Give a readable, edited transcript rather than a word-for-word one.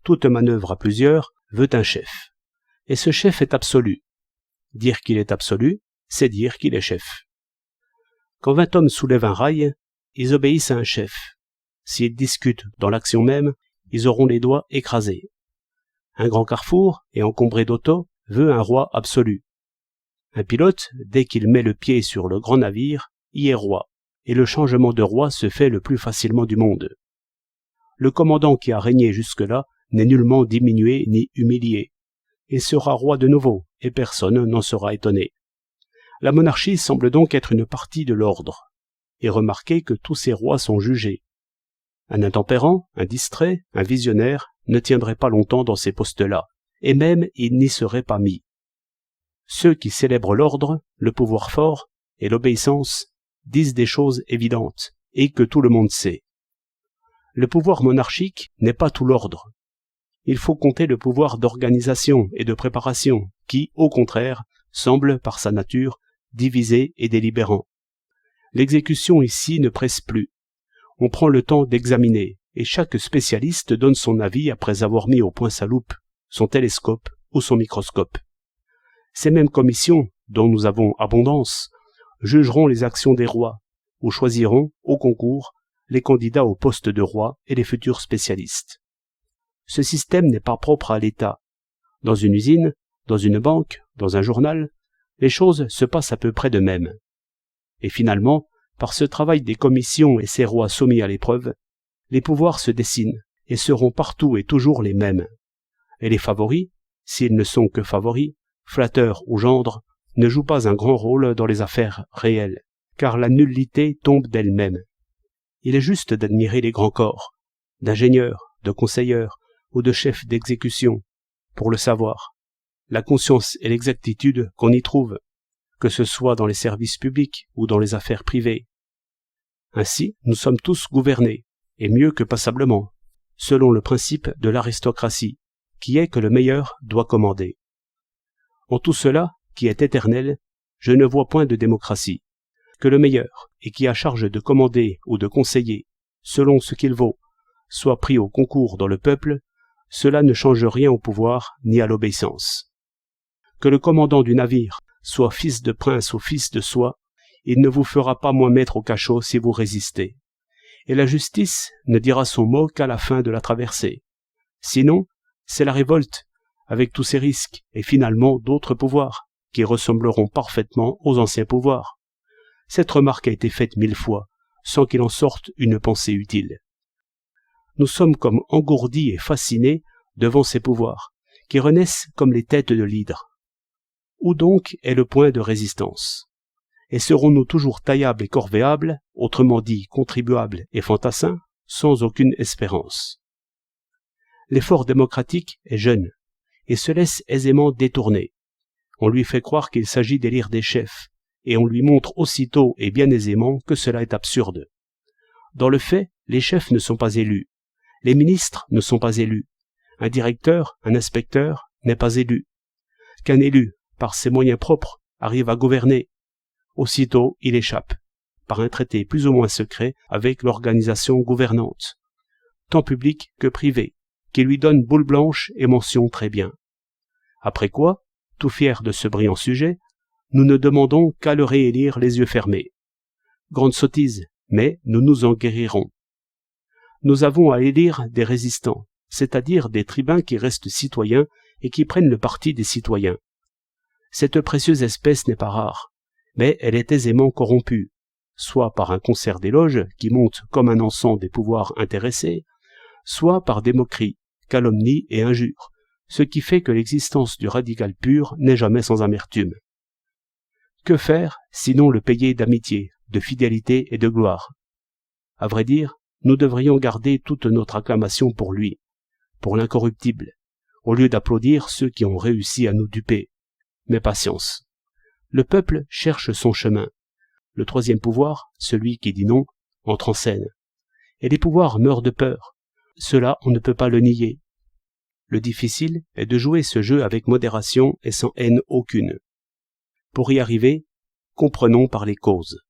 toute manœuvre à plusieurs veut un chef. Et ce chef est absolu. Dire qu'il est absolu, c'est dire qu'il est chef. Quand 20 hommes soulèvent un rail, ils obéissent à un chef. S'ils discutent dans l'action même, ils auront les doigts écrasés. Un grand carrefour, et encombré d'autos, veut un roi absolu. Un pilote, dès qu'il met le pied sur le grand navire, y est roi, et le changement de roi se fait le plus facilement du monde. Le commandant qui a régné jusque-là n'est nullement diminué ni humilié. Il sera roi de nouveau, et personne n'en sera étonné. La monarchie semble donc être une partie de l'ordre. Et remarquez que tous ces rois sont jugés. Un intempérant, un distrait, un visionnaire ne tiendrait pas longtemps dans ces postes-là, et même il n'y serait pas mis. Ceux qui célèbrent l'ordre, le pouvoir fort et l'obéissance disent des choses évidentes, et que tout le monde sait. Le pouvoir monarchique n'est pas tout l'ordre. Il faut compter le pouvoir d'organisation et de préparation, qui, au contraire, semble, par sa nature, divisé et délibérant. L'exécution ici ne presse plus. On prend le temps d'examiner, et chaque spécialiste donne son avis après avoir mis au point sa loupe, son télescope ou son microscope. Ces mêmes commissions, dont nous avons abondance, jugeront les actions des rois, ou choisiront, au concours, les candidats au poste de roi et les futurs spécialistes. Ce système n'est pas propre à l'État. Dans une usine, dans une banque, dans un journal, les choses se passent à peu près de même. Et finalement, par ce travail des commissions et ces rois soumis à l'épreuve, les pouvoirs se dessinent et seront partout et toujours les mêmes. Et les favoris, s'ils ne sont que favoris, flatteurs ou gendres, ne jouent pas un grand rôle dans les affaires réelles, car la nullité tombe d'elle-même. Il est juste d'admirer les grands corps, d'ingénieurs, de conseilleurs ou de chefs d'exécution, pour le savoir, la conscience et l'exactitude qu'on y trouve, que ce soit dans les services publics ou dans les affaires privées. Ainsi, nous sommes tous gouvernés, et mieux que passablement, selon le principe de l'aristocratie, qui est que le meilleur doit commander. En tout cela, qui est éternel, je ne vois point de démocratie. Que le meilleur, et qui a charge de commander ou de conseiller, selon ce qu'il vaut, soit pris au concours dans le peuple, cela ne change rien au pouvoir ni à l'obéissance. Que le commandant du navire soit fils de prince ou fils de soi, il ne vous fera pas moins mettre au cachot si vous résistez. Et la justice ne dira son mot qu'à la fin de la traversée. Sinon, c'est la révolte, avec tous ses risques, et finalement d'autres pouvoirs, qui ressembleront parfaitement aux anciens pouvoirs. Cette remarque a été faite 1000 fois, sans qu'il en sorte une pensée utile. Nous sommes comme engourdis et fascinés devant ces pouvoirs, qui renaissent comme les têtes de l'hydre. Où donc est le point de résistance? Et serons-nous toujours taillables et corvéables, autrement dit contribuables et fantassins, sans aucune espérance? L'effort démocratique est jeune, et se laisse aisément détourner. On lui fait croire qu'il s'agit d'élire des chefs, et on lui montre aussitôt et bien aisément que cela est absurde. Dans le fait, les chefs ne sont pas élus, les ministres ne sont pas élus, un directeur, un inspecteur n'est pas élu. Qu'un élu, par ses moyens propres, arrive à gouverner. Aussitôt, il échappe, par un traité plus ou moins secret avec l'organisation gouvernante, tant publique que privée, qui lui donne boule blanche et mentionne très bien. Après quoi, tout fiers de ce brillant sujet, nous ne demandons qu'à le réélire les yeux fermés. Grande sottise, mais nous nous en guérirons. Nous avons à élire des résistants, c'est-à-dire des tribuns qui restent citoyens et qui prennent le parti des citoyens. Cette précieuse espèce n'est pas rare, mais elle est aisément corrompue, soit par un concert d'éloges qui monte comme un encens des pouvoirs intéressés, soit par des moqueries, calomnies et injures, ce qui fait que l'existence du radical pur n'est jamais sans amertume. Que faire, sinon le payer d'amitié, de fidélité et de gloire? À vrai dire, nous devrions garder toute notre acclamation pour lui, pour l'incorruptible, au lieu d'applaudir ceux qui ont réussi à nous duper. Mais patience. Le peuple cherche son chemin. Le troisième pouvoir, celui qui dit non, entre en scène. Et les pouvoirs meurent de peur. Cela, on ne peut pas le nier. Le difficile est de jouer ce jeu avec modération et sans haine aucune. Pour y arriver, comprenons par les causes.